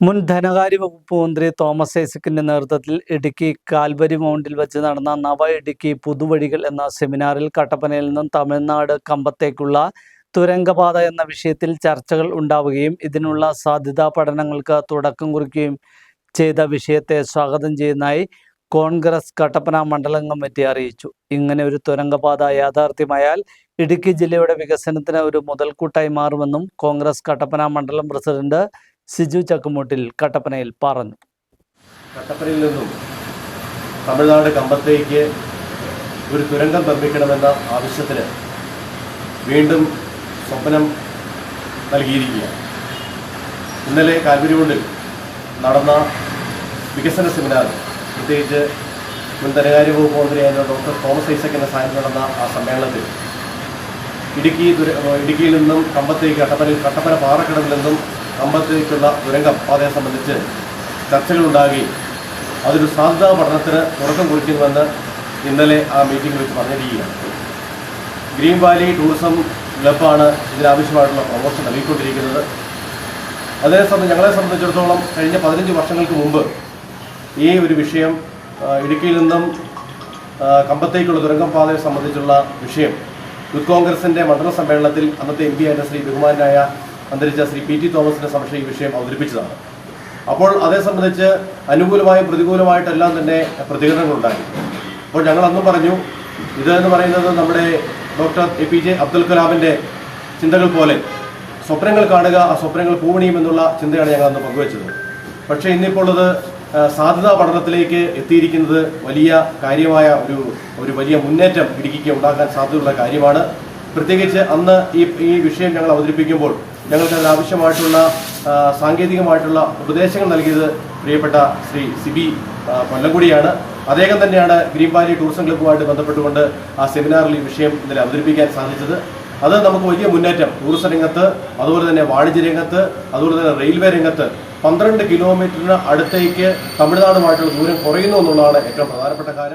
മുൻ ധനകാര്യ വകുപ്പ് മന്ത്രി തോമസ് ഐസക്കിന്റെ നേതൃത്വത്തിൽ ഇടുക്കി കാൽവരി മൗണ്ടിൽ വെച്ച് നടന്ന നവ ഇടുക്കി പുതുവഴികൾ എന്ന സെമിനാറിൽ കട്ടപ്പനയിൽ നിന്നും തമിഴ്നാട് കമ്പത്തേക്കുള്ള തുരങ്കപാത എന്ന വിഷയത്തിൽ ചർച്ചകൾ ഉണ്ടാവുകയും ഇതിനുള്ള സാധ്യതാ പഠനങ്ങൾക്ക് തുടക്കം കുറിക്കുകയും ചെയ്ത വിഷയത്തെ സ്വാഗതം ചെയ്യുന്നതായി കോൺഗ്രസ് കട്ടപ്പന മണ്ഡലം കമ്മിറ്റി അറിയിച്ചു. ഇങ്ങനെ ഒരു തുരങ്കപാത യാഥാർത്ഥ്യമായാൽ ഇടുക്കി ജില്ലയുടെ വികസനത്തിന് ഒരു മുതൽക്കൂട്ടായി മാറുമെന്നും കോൺഗ്രസ് കട്ടപ്പന മണ്ഡലം പ്രസിഡന്റ് സിജു ചക്കുമൂട്ടിൽ കട്ടപ്പനയിൽ പറഞ്ഞു. കട്ടപ്പനയിൽ നിന്നും തമിഴ്നാട് കമ്പത്തേക്ക് ഒരു തുരങ്കം നിർമ്മിക്കണമെന്ന ആവശ്യത്തിന് വീണ്ടും സ്വപ്നം നൽകിയിരിക്കുകയാണ്. ഇന്നലെ കാൽവരിമൗണ്ടിൽ നടന്ന വികസന സെമിനാർ, പ്രത്യേകിച്ച് മുൻ ധനകാര്യ വകുപ്പ് മന്ത്രിയായ ഡോക്ടർ തോമസ് ഐസക്കിൻ്റെ സാന്നിധ്യം നടന്ന ആ സമ്മേളനത്തിൽ ഇടുക്കിയിൽ നിന്നും കമ്പത്തേക്ക് കട്ടപ്പന പാറക്കടവിൽ നിന്നും കമ്പത്തേക്കുള്ള തുരങ്കം പാതയെ സംബന്ധിച്ച് ചർച്ചകളുണ്ടാകുകയും അതൊരു സാധ്യതാ പഠനത്തിന് തുടക്കം കുറിക്കുന്നുവെന്ന് ഇന്നലെ ആ മീറ്റിംഗിൽ വെച്ച് പറഞ്ഞിരിക്കുകയാണ്. ഗ്രീൻ വാലി ടൂറിസം ക്ലബ്ബാണ് ഇതിനാവശ്യമായിട്ടുള്ള പ്രമോഷൻ നൽകിക്കൊണ്ടിരിക്കുന്നത്. ഞങ്ങളെ സംബന്ധിച്ചിടത്തോളം കഴിഞ്ഞ 15 വർഷങ്ങൾക്ക് മുമ്പ് ഈ ഒരു വിഷയം, ഇടുക്കിയിൽ നിന്നും കമ്പത്തേക്കുള്ള തുരങ്കം പാതയെ സംബന്ധിച്ചുള്ള വിഷയം യൂത്ത് കോൺഗ്രസിൻ്റെ മണ്ഡല സമ്മേളനത്തിൽ അന്നത്തെ MP ആയ ശ്രീ ബഹുമാനായ അന്തരിച്ച ശ്രീ PT തോമസിൻ്റെ സമക്ഷം ഈ വിഷയം അവതരിപ്പിച്ചതാണ്. അപ്പോൾ അതേ സംബന്ധിച്ച് അനുകൂലമായും പ്രതികൂലമായിട്ടെല്ലാം തന്നെ പ്രതികരണങ്ങളുണ്ടായി. അപ്പോൾ ഞങ്ങൾ അന്നും പറഞ്ഞു, ഇതെന്ന് പറയുന്നത് നമ്മുടെ ഡോക്ടർ APJ അബ്ദുൽ കലാമിൻ്റെ ചിന്തകൾ പോലെ സ്വപ്നങ്ങൾ കാണുക, ആ സ്വപ്നങ്ങൾ പൂവണിയുമെന്നുള്ള ചിന്തയാണ് ഞങ്ങൾ അന്ന് പങ്കുവച്ചത്. പക്ഷേ ഇന്നിപ്പോൾ അത് സാധ്യതാ പഠനത്തിലേക്ക് എത്തിയിരിക്കുന്നത് വലിയ കാര്യമായ ഒരു വലിയ മുന്നേറ്റം ഇടുക്കിക്ക് ഉണ്ടാക്കാൻ സാധ്യതയുള്ള കാര്യമാണ്. പ്രത്യേകിച്ച് അന്ന് ഈ വിഷയം ഞങ്ങൾ അവതരിപ്പിക്കുമ്പോൾ ഞങ്ങൾക്ക് അതിനാവശ്യമായിട്ടുള്ള സാങ്കേതികമായിട്ടുള്ള ഉപദേശങ്ങൾ നൽകിയത് പ്രിയപ്പെട്ട ശ്രീ സിബി കൊല്ലംകുടിയാണ്. അദ്ദേഹം തന്നെയാണ് ഗ്രീൻ വാലി ടൂറിസം ക്ലബ്ബുമായിട്ട് ബന്ധപ്പെട്ടുകൊണ്ട് ആ സെമിനാറിൽ ഈ വിഷയം ഇന്നലെ അവതരിപ്പിക്കാൻ സാധിച്ചത്. അത് നമുക്ക് വലിയ മുന്നേറ്റം ടൂറിസം രംഗത്ത്, അതുപോലെ തന്നെ വാണിജ്യ രംഗത്ത്, അതുപോലെ തന്നെ റെയിൽവേ രംഗത്ത് 12 കിലോമീറ്ററിന് അടുത്തേക്ക് തമിഴ്നാടുമായിട്ടുള്ള ദൂരം കുറയുന്നു എന്നുള്ളതാണ് ഏറ്റവും പ്രധാനപ്പെട്ട കാര്യം.